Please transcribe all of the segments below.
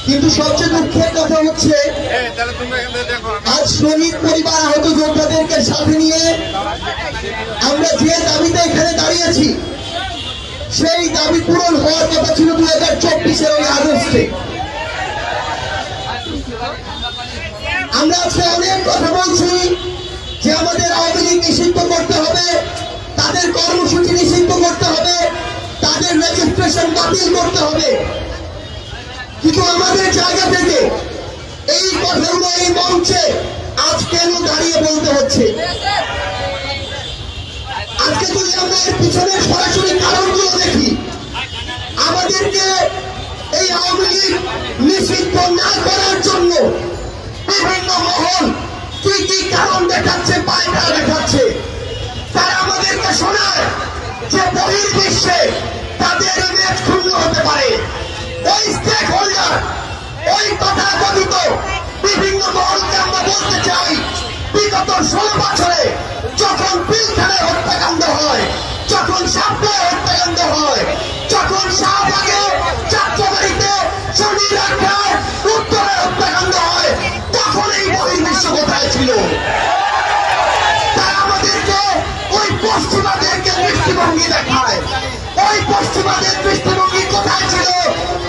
কিন্তু সবচেয়ে দুঃখের কথা হচ্ছে আজ শহীদ পরিবার আহত যোদ্ধাদেরকে সাথে নিয়ে আমরা যে দাবিতে এখানে দাঁড়িয়েছি সেই দাবি পূরণ হওয়ার কথা ছিল 2024-এর ওই আগস্টে। আমরা আজকে অনেক কথা বলছি যে আমাদের আওয়ামী লীগ নিষিদ্ধ করতে হবে, তাদের কর্মসূচি নিষিদ্ধ করতে হবে, তাদের রেজিস্ট্রেশন বাতিল করতে হবে, কিন্তু আমাদের জায়গা থেকে এই কথাগুলো এই মঞ্চে আজ কেন দাঁড়িয়ে বলতে হচ্ছে? আজকে যদি আমরা এর পিছনে সরাসরি কারণগুলো দেখি, আমাদেরকে এই আওয়ামী লীগ নিষিদ্ধ না করার জন্য বিভিন্ন মহল কি কি কারণ দেখাচ্ছে, পায়টা দেখাচ্ছে। তারা আমাদেরকে শোনায় যে বহির্বিশ্বে তাদের ইমেজ ক্ষুণ্ণ হতে পারে। ওই স্টেক হোল্ডার, ওই তথাকথিত বিভিন্ন মহলকে আমরা বলতে চাই, বিগত 16 বছরে যখন পিলখানায় হত্যাকাণ্ড হয়, যখন সাপড়ায় হত্যাকাণ্ড হয়, যখন শাহবাগে যাত্রাবাড়িতে শনি রাখায় উত্তরে হত্যাকাণ্ড হয়, তখন এই বহির্বিশ্ব কোথায় ছিল? তারা আমাদেরকে ওই পশ্চিমাদেরকে দৃষ্টিভঙ্গি দেখায়। ওই পশ্চিমাদের দৃষ্টিভঙ্গি কোথায় ছিল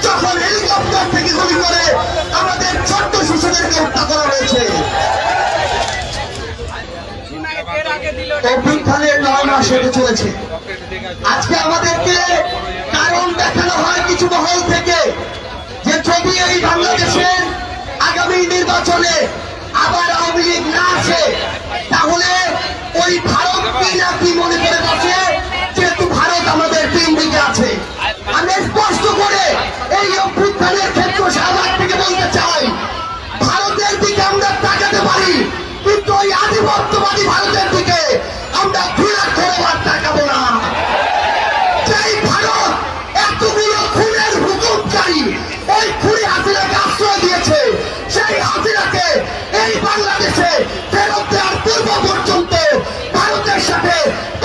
যখন হেলিকপ্টার থেকে গুলি করে আমাদের ছোট্ট শিশুদেরকে হত্যা করা হয়েছে? অভ্যুত্থানের 9 মাস হতে চলেছে। আজকে আমাদেরকে কারণ দেখানো হয় কিছু মহল থেকে যে যদি এই বাংলাদেশের আগামী নির্বাচনে আবার আওয়ামী লীগ না আসে তাহলে ওই ভারত কি না কি মনে করে বসে, যেহেতু ভারত আমাদের 3 দিকে আছে। আমি স্পষ্ট করে এই অভ্যুত্থানের ক্ষেত্র শাহবাগ থেকে বলতে চাই, ভারতের দিকে আমরা তাকাতে পারি, কিন্তু ওই আধিপত্যবাদী ভারতের দিকে আমরা ঘৃণা করে আর তাকাবো না। যেই ভারত এতগুলো খুনের হুকুমকারী ওই খুনি হাসিনাকে আশ্রয় দিয়েছে, সেই হাসিনাকে এই বাংলাদেশে ফেরত দেওয়ার পূর্ব পর্যন্ত ভারতের সাথে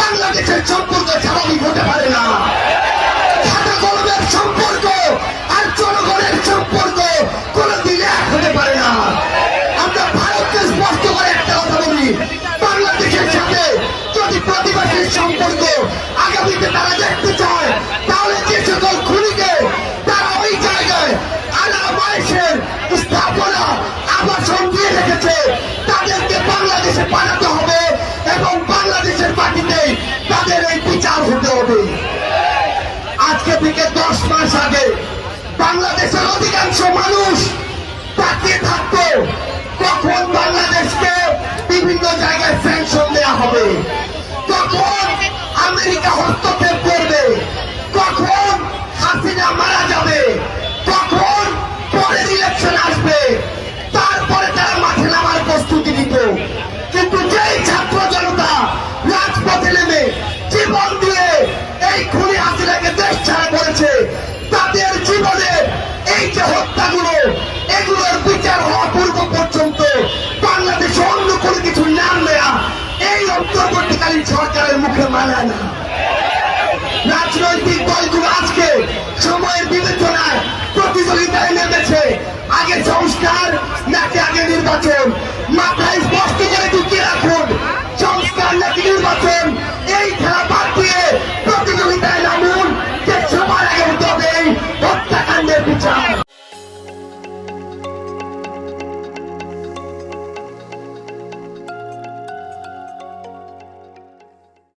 বাংলাদেশের সম্পর্ক স্বাভাবিক হতে পারে না। খাতা কলমের সম্পর্ক আর জনগণের সম্পর্ক কোনদিন এক হতে পারে না। আমরা ভারতকে স্পষ্ট করে একটা কথা বলি, বাংলাদেশের সাথে যদি প্রতিবাসীর সম্পর্ক আগামীতে তারা দেখতে চায়, তাহলে যে সকল খুনিকে তারা ওই জায়গায় আলামায়েশের স্থাপনা আবাসন দিয়ে রেখেছে তাদেরকে বাংলাদেশে পাঠাতে হবে এবং বাংলাদেশের মাটিতে তাদের এই বিচার হতে হবে। আজকে থেকে 10 মাস আগে বাংলাদেশের অধিকাংশ মানুষ তাকিয়ে থাকতো কখন বাংলাদেশকে বিভিন্ন জায়গায় স্যাংশন দেওয়া হবে, কখন আমেরিকা হস্তক্ষেপ করবে, কখন হাসিনা মারা যাবে, কখন পরের ইলেকশন আসবে, তারপরে তারা মাঠে নামার প্রস্তুতি নিত। কিন্তু যেই ছাত্র জনতা রাজপথে নেমে জীবন দিয়ে এই খুনি হাসিনাকে দেশ ছাড়া করেছে, তাদের জীবনে এই যে হত্যাগুলো, এগুলোর বিচার হওয়া পূর্ব পর্যন্ত বাংলাদেশে অন্য কোনো কিছু নাম নেয়া এই অন্তর্বর্তীকালীন সরকারের মুখে মানায় না। রাজনৈতিক দলগুলো আজকে সময়ের বিবেচনায় প্রতিযোগিতায় নেমেছে, আগে সংস্কার নাকি আগে নির্বাচন। মাথায় স্পষ্ট করে ঢুকিয়ে রাখুন, সংস্কার নাকি নির্বাচন,